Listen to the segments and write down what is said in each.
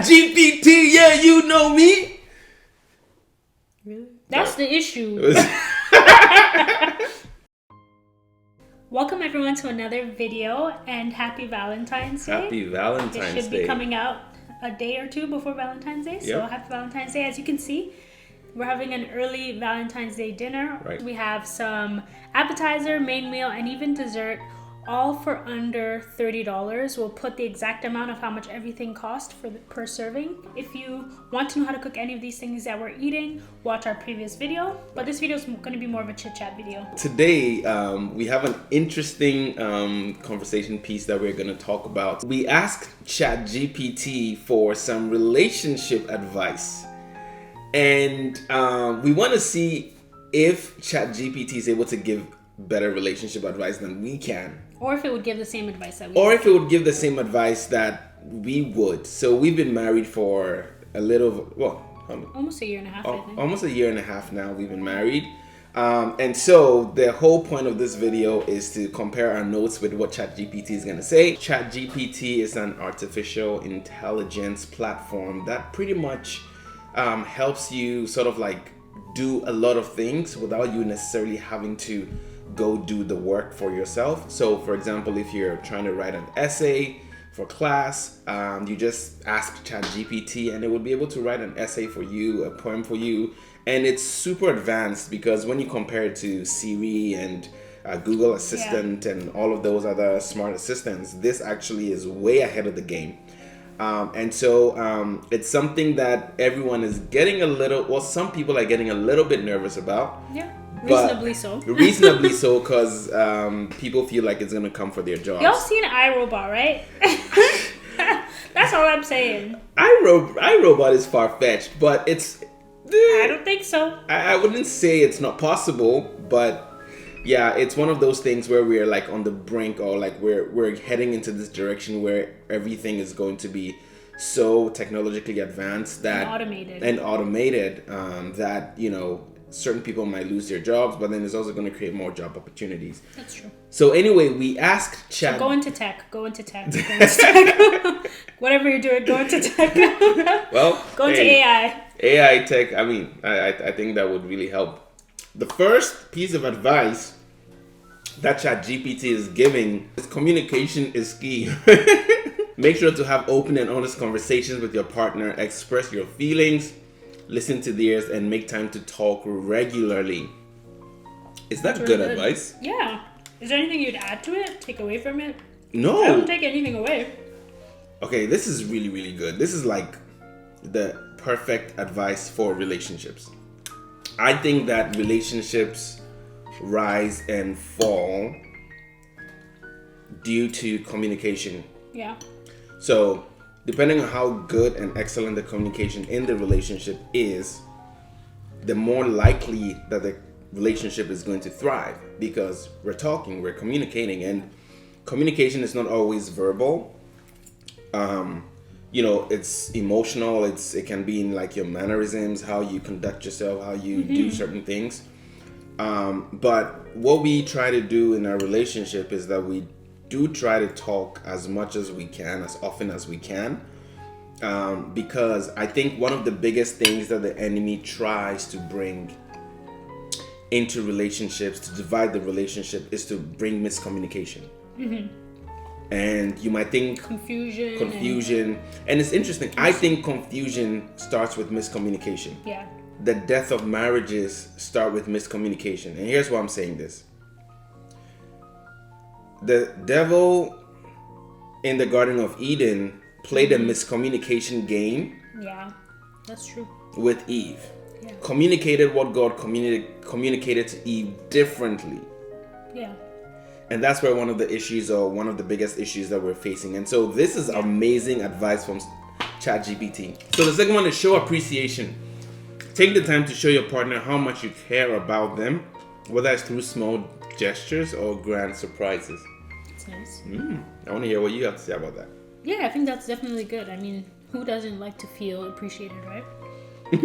ChatGPT, yeah, you know me. Really? That's the issue. Welcome everyone to another video, and happy Valentine's Day. Happy Valentine's Day. It should be coming out a day or two before Valentine's Day. So happy Valentine's Day. As you can see, we're having an early Valentine's Day dinner. Right. We have some appetizer, main meal, and even dessert, all for under $30. We'll put the exact amount of how much everything cost per serving. If you want to know how to cook any of these things that we're eating, watch our previous video. But this video is going to be more of a chit-chat video. Today, we have an interesting conversation piece that we're going to talk about. We asked ChatGPT for some relationship advice. And we want to see if ChatGPT is able to give better relationship advice than we can. Or if it would give the same advice that we Or if it would give the same advice that we would. So we've been married for almost a year and a half, I think. Almost a year and a half now we've been married. And so the whole point of this video is to compare our notes with what ChatGPT is going to say. ChatGPT is an artificial intelligence platform that pretty much helps you sort of like do a lot of things without you necessarily having to go do the work for yourself. So for example, if you're trying to write an essay for class, you just ask ChatGPT and it would be able to write an essay for you, a poem for you. And it's super advanced because when you compare it to Siri and Google Assistant and all of those other smart assistants, this actually is way ahead of the game. And so it's something that everyone is getting some people are getting a little bit nervous about. Yeah, reasonably so. Reasonably so, because people feel like it's going to come for their jobs. Y'all seen iRobot, right? That's all I'm saying. iRobot is far-fetched, but it's... I don't think so. I wouldn't say it's not possible, but... yeah, it's one of those things where we're like on the brink, or like we're heading into this direction where everything is going to be so technologically advanced that and automated that, you know, certain people might lose their jobs, but then it's also going to create more job opportunities. That's true. So anyway, we asked Chat. So go into tech. Whatever you're doing, go into tech. Well, go into AI. AI tech. I mean, I think that would really help. The first piece of advice that ChatGPT is giving is communication is key. Make sure to have open and honest conversations with your partner, express your feelings, listen to theirs, and make time to talk regularly. Is that good advice? Yeah. Is there anything you'd add to it? Take away from it? No. I don't take anything away. Okay, this is really, really good. This is like the perfect advice for relationships. I think that relationships rise and fall due to communication. Yeah. So, depending on how good and excellent the communication in the relationship is, the more likely that the relationship is going to thrive, because we're talking, we're communicating, and communication is not always verbal. You know, it's emotional. It can be in like your mannerisms, how you conduct yourself, how you do certain things. But what we try to do in our relationship is that we do try to talk as much as we can, as often as we can. Because I think one of the biggest things that the enemy tries to bring into relationships, to divide the relationship, is to bring miscommunication. And you might think confusion. And it's interesting. I think confusion starts with miscommunication. Yeah. The death of marriages start with miscommunication. And here's why I'm saying this. The devil in the Garden of Eden played a miscommunication game. Yeah, that's true. With Eve. Yeah. Communicated what God communicated to Eve differently. Yeah. And that's where one of the issues, or one of the biggest issues that we're facing. And so this is amazing advice from ChatGPT. So the second one is show appreciation. Take the time to show your partner how much you care about them, whether it's through small gestures or grand surprises. That's nice. I want to hear what you have to say about that. Yeah, I think that's definitely good. I mean, who doesn't like to feel appreciated, right?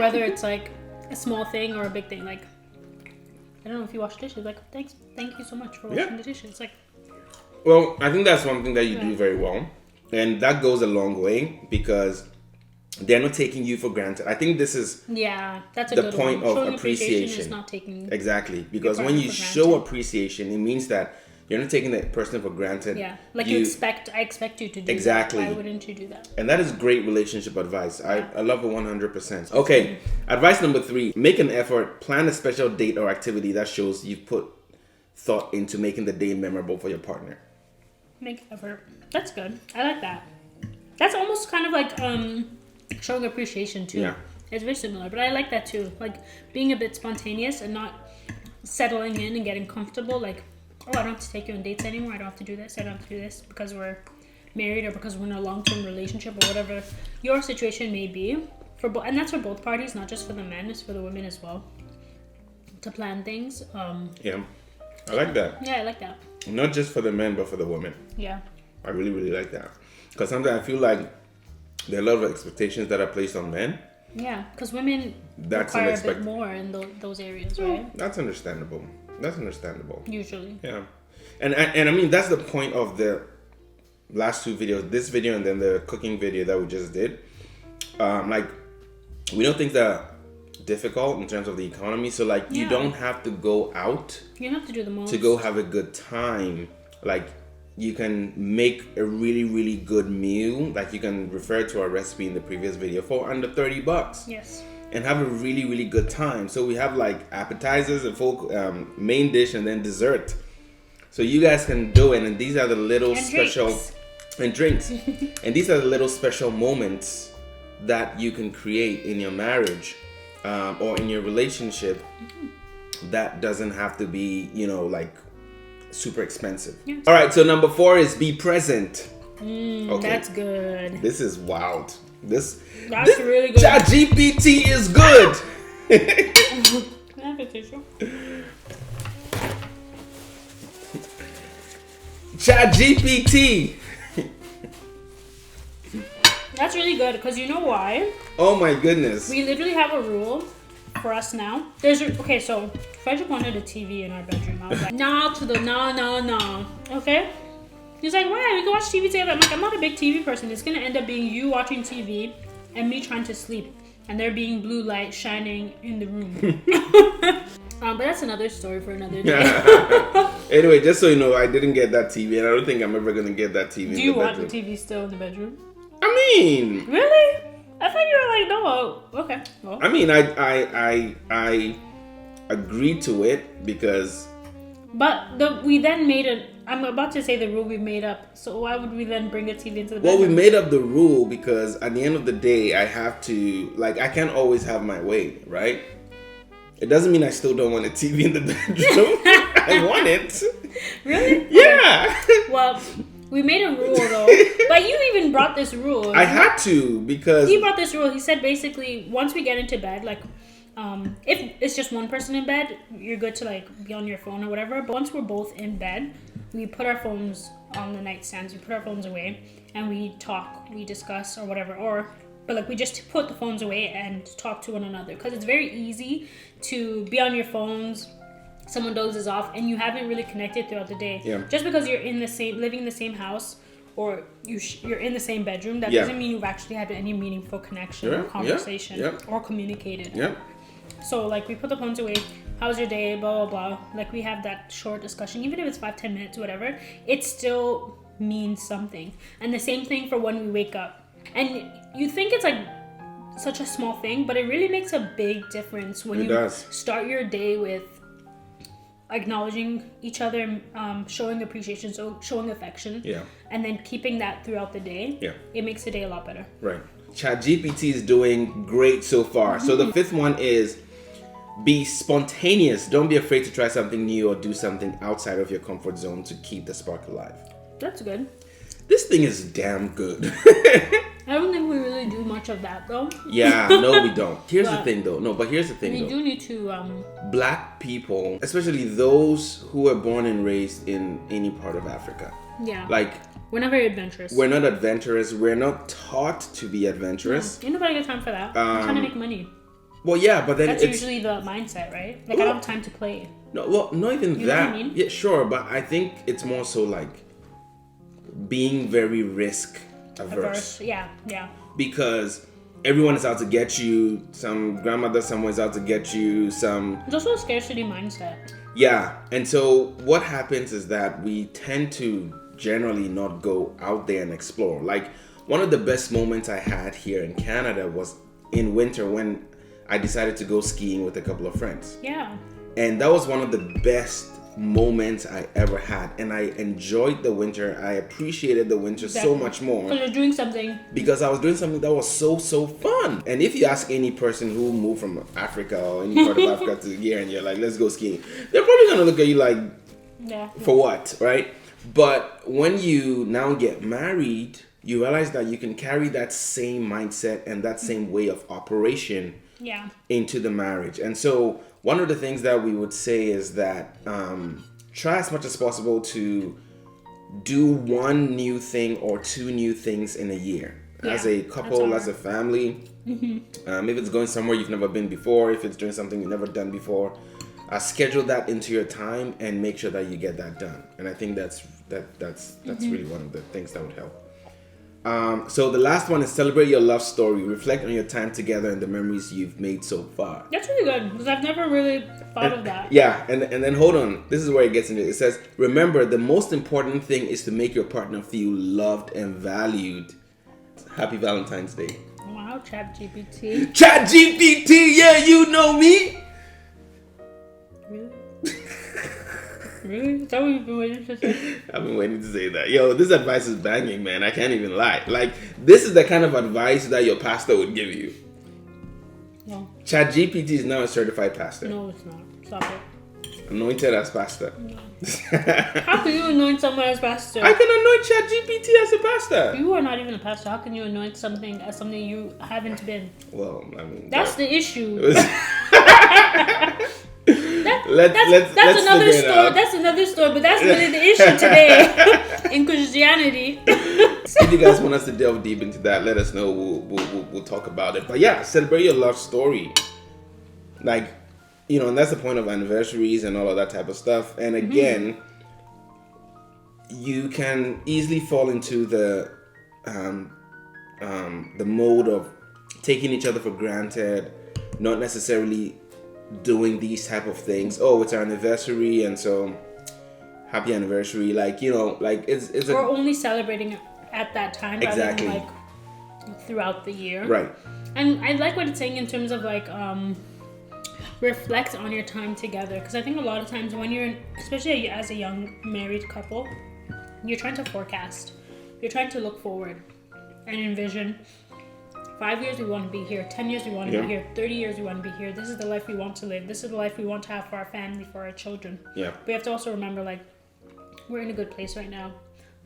Whether it's like a small thing or a big thing. Like, I don't know, if you wash dishes, like, thank you so much for washing the dishes. Like, well, I think that's one thing that you do very well. And that goes a long way, because they're not taking you for granted. I think this is that's a the good point one. of Showing appreciation. is not taking Exactly, because your when partner you for show granted. appreciation, it means that you're not taking that person for granted. Yeah, like I expect you to do exactly. that. Why wouldn't you do that? And that is great relationship advice. I love it 100%. Okay, advice number 3: make an effort, plan a special date or activity that shows you've put thought into making the day memorable for your partner. Make effort. That's good. I like that. That's almost kind of like showing appreciation too. Yeah. It's very similar, but I like that too. Like being a bit spontaneous and not settling in and getting comfortable. Like, oh, I don't have to take you on dates anymore. I don't have to do this. I don't have to do this because we're married or because we're in a long-term relationship or whatever your situation may be. And that's for both parties, not just for the men. It's for the women as well. To plan things. Yeah, I like that. Yeah, I like that. Not just for the men, but for the women. Yeah. I really, really like that. Because sometimes I feel like there are a lot of expectations that are placed on men. Yeah, because women require a bit more in those areas, right? That's understandable. Usually. Yeah. And I mean, that's the point of the last 2 videos. This video and then the cooking video that we just did. Like, we know things that are difficult in terms of the economy. So, like, you don't have to go out. You don't have to do the most. To go have a good time. Like, you can make a really, really good meal. Like, you can refer to our recipe in the previous video for under $30. Yes. And have a really, really good time. So we have like appetizers, a full main dish, and then dessert. So you guys can do it. And these are the little drinks. And these are the little special moments that you can create in your marriage or in your relationship. That doesn't have to be, like super expensive. Yes. All right, so number 4 is be present. Okay. That's good. This is wild. That's really good. ChatGPT is good. Can I have a tissue? ChatGPT. That's really good because you know why? Oh my goodness. We literally have a rule for us now. So Frederick wanted a TV in our bedroom. I was like, no. Okay? He's like, why? We can watch TV together. I'm like, I'm not a big TV person. It's gonna end up being you watching TV and me trying to sleep. And there being blue light shining in the room. But that's another story for another day. Anyway, just so you know, I didn't get that TV, and I don't think I'm ever gonna get that TV in the bedroom. Do you want the TV still in the bedroom? I mean... Really? I thought you were like, no. Okay. Well. I mean, I agreed to it because... But we then made I'm about to say the rule we made up. So why would we then bring a TV into the bedroom? Well, we made up the rule because at the end of the day, I have to... I can't always have my way, right? It doesn't mean I still don't want a TV in the bedroom. I want it. Really? Yeah. Okay. Well, we made a rule though. But you even brought this rule. I had to because... He brought this rule. He said basically once we get into bed, if it's just one person in bed, you're good to be on your phone or whatever. But once we're both in bed, we put our phones on the nightstands. We put our phones away and we talk, we discuss or whatever. But we just put the phones away and talk to one another because it's very easy to be on your phones. Someone dozes off and you haven't really connected throughout the day. Yeah. Just because you're living in the same house or you're in the same bedroom, that doesn't mean you've actually had any meaningful connection or conversation or communicated. Yeah. So we put the phones away. How's your day? Blah blah blah. We have that short discussion, even if it's 5-10 minutes, whatever. It still means something. And the same thing for when we wake up. And you think it's such a small thing, but it really makes a big difference when you start your day with acknowledging each other, showing appreciation, so showing affection, and then keeping that throughout the day. Yeah, it makes the day a lot better. Right. ChatGPT is doing great so far. Mm-hmm. So the 5th one is be spontaneous. Don't be afraid to try something new or do something outside of your comfort zone to keep the spark alive. That's good. This thing is damn good. I don't think we really do much of that though. Yeah, no, we don't. Here's the thing though. We do need to... Black people, especially those who were born and raised in any part of Africa. Yeah. We're not very adventurous. We're not adventurous. We're not taught to be adventurous. Ain't nobody got time for that. I'm trying to make money. Well, yeah, but then that's usually the mindset, right? I don't have time to play. No, well, not even you that. Know what I mean? Yeah, sure, but I think it's more so being very risk averse. Yeah. Because everyone is out to get you. Some grandmother somewhere is out to get you. Some. It's also a scarcity mindset. Yeah, and so what happens is that we tend to generally not go out there and explore. Like, one of the best moments I had here in Canada was in winter when I decided to go skiing with a couple of friends. Yeah. And that was one of the best moments I ever had. And I enjoyed the winter. I appreciated the winter so much more. Because you're doing something. Because I was doing something that was so fun. And if you ask any person who moved from Africa or any part of Africa to here and you're like, let's go skiing, they're probably going to look at you like, yeah, for what, right? But when you now get married, you realize that you can carry that same mindset and that same way of operation into the marriage. And so one of the things that we would say is that try as much as possible to do one new thing or two new things in a year. As a couple, as a family. If it's going somewhere you've never been before, if it's doing something you've never done before, schedule that into your time and make sure that you get that done. And I think that's really one of the things that would help. So the last one is celebrate your love story. Reflect on your time together and the memories you've made so far. That's really good because I've never really thought of that. Yeah, and then hold on. This is where it gets into it. It says, remember, the most important thing is to make your partner feel loved and valued. Happy Valentine's Day. Wow, ChatGPT. ChatGPT, yeah, you know me. Really? Really? Is that what you've been waiting to say? I've been waiting to say that. Yo, this advice is banging, man. I can't even lie. Like, this is the kind of advice that your pastor would give you. No. ChatGPT is now a certified pastor. No, it's not. Stop it. Anointed as pastor. No. How can you anoint someone as pastor? I can anoint ChatGPT as a pastor. You are not even a pastor. How can you anoint something as something you haven't been? Well, I mean... That's the issue. Let's another story. That's another story, but that's really the issue today in Christianity. If you guys want us to delve deep into that, let us know. We'll talk about it. But yeah, celebrate your love story. Like, you know, and that's the point of anniversaries and all of that type of stuff. And again, you can easily fall into the mode of taking each other for granted, not necessarily doing these type of things. Oh, it's our anniversary, and so happy anniversary. Like, you know, like it's we're only celebrating at that time rather than like throughout the year. Right. And I like what it's saying in terms of like reflect on your time together, because I think a lot of times when you're especially as a young married couple, you're trying to forecast, you're trying to look forward and envision 5 years we want to be here, 10 years we want to be here, 30 years we want to be here. This is the life we want to live. This is the life we want to have for our family, for our children. Yeah. But you have to also remember, like, we're in a good place right now.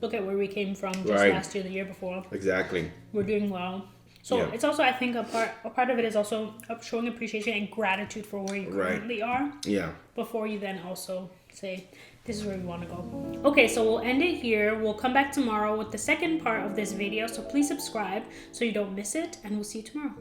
Look at where we came from just last year, the year before. Exactly. We're doing well. So it's also, I think, a part of it is also showing appreciation and gratitude for where you currently are. Yeah. Before you then also say, this is where we want to go. Okay, so we'll end it here. We'll come back tomorrow with the second part of this video. So please subscribe so you don't miss it. And we'll see you tomorrow.